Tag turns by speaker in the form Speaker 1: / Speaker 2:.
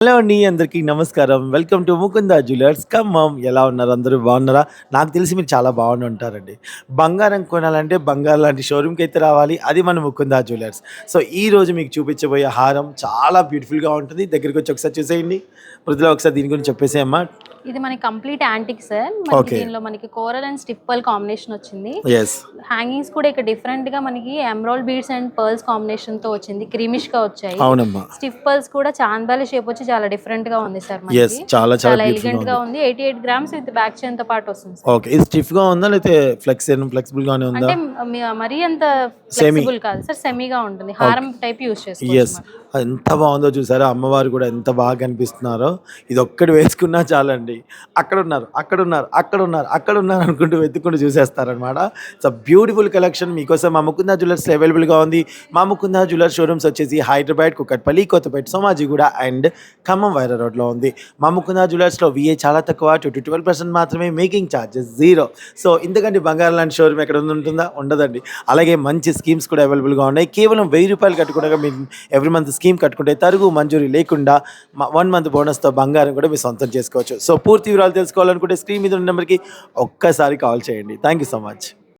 Speaker 1: Hello అండి. అందరికీ నమస్కారం. Welcome to Mukunda jewellers Khammam. ఎలా ఉన్నారు? అందరూ బాగున్నారా? నాకు తెలిసి మీరు చాలా బాగుండి ఉంటారండి. బంగారం కొనాలంటే బంగారం లాంటి షోరూమ్‌కైతే రావాలి. అది మన ముకుందా జ్యువెలర్స్. సో, ఈరోజు మీకు చూపించబోయే హారం చాలా బ్యూటిఫుల్‌గా ఉంటుంది. దగ్గరికొచ్చి ఒకసారి చూసేయండి. మృదుల ఒకసారి దీని గురించి చెప్పేసేయమ్మా.
Speaker 2: ఇది మనకి కంప్లీట్ యాంటిక్ సార్. మనకి
Speaker 1: ఓకే.
Speaker 2: దీనిలో మనకి coral and stiff pearl combination వచ్చింది.
Speaker 1: యెస్.
Speaker 2: హ్యాంగింగ్స్ కూడా ఇక్కడ డిఫరెంట్‌గా మనకి ఎమరాల్డ్ బీడ్స్ అండ్ పర్ల్స్ కాంబినేషన్‌తో వచ్చింది. క్రీమిష్‌గా వచ్చాయి.
Speaker 1: అవునమ్మా.
Speaker 2: స్టిఫ్ పర్ల్స్ కూడా చాందాలి షేప్ వచ్చి చాలా డిఫరెంట్‌గా ఉంది సార్
Speaker 1: యెస్.
Speaker 2: మనకి.
Speaker 1: చాలా చాలా
Speaker 2: చాలా
Speaker 1: బ్యూటిఫుల్‌గా
Speaker 2: ఎలిగెంట్‌గా
Speaker 1: ఉంది.
Speaker 2: ఉంది. 88 గ్రామ్స్ విత్ బ్యాక్ చైన్‌తో పాటు వస్తుంది సార్.
Speaker 1: ఓకే. ఇది స్టిఫ్‌గా ఉందా? లేతే ఫ్లెక్సిబుల్‌గానే ఉందా?
Speaker 2: అంటే మరీ అంత
Speaker 1: సెమీ.
Speaker 2: ఫ్లెక్సిబుల్ కాదు సార్. సెమీగా ఉంటుంది.
Speaker 1: ఓకే.
Speaker 2: హారం టైప్ యూజ్ చేసుకోవచ్చు
Speaker 1: యెస్.
Speaker 2: మనం.
Speaker 1: ఎంత బావుందో చూసారా? అమ్మవారు కూడా ఎంత బాగా కనిపిస్తున్నారో. ఇదొక్కటి వేసుకున్నా చాలండి. అక్కడున్నారు, అక్కడున్నారు, అక్కడున్నారు, అక్కడున్నారు అనుకుంటూ వెతుక్కుంటూ చూసేస్తారనమాట. ఇట్స్ బ్యూటిఫుల్ కలెక్షన్ మీకోసం మా ముకుందా జ్యువెలర్స్‌లో అవైలబుల్‌గా ఉంది. మా ముకుందా జ్యువెలర్స్ షోరూమ్స్ వచ్చేసి హైదరాబాద్, కూకట్పల్లి, కొత్తపేట, సోమాజిగూడ అండ్ ఖమ్మం వైరా రోడ్‌లో ఉంది. మా ముకుందా జ్యువెలర్స్‌లో వీఏ చాలా తక్కువ 2-12% మాత్రమే, మేకింగ్ చార్జెస్ 0. సో, ఇంతకంటే బంగారం లాంటి షోరూమ్ ఎక్కడన్నా ఉంటుందా? ఉండదండి. అలాగే మంచి స్కీమ్స్ కూడా అవైలబుల్‌గా ఉన్నాయి. కేవలం రూ. 1000 కట్టుకుండగా మీరు ఎవ్రీ మంత్ స్కీమ్ కట్టుకుంటే తరుగు మంజూరీ లేకుండా 1 మంత్ బోనస్‌తో బంగారం కూడా మీరు సొంతం చేసుకోవచ్చు. సో, పూర్తి వివరాలు తెలుసుకోవాలనుకుంటే స్క్రీన్ మీద ఉన్న నెంబర్‌కి ఒక్కసారి కాల్ చేయండి. Thank you so much.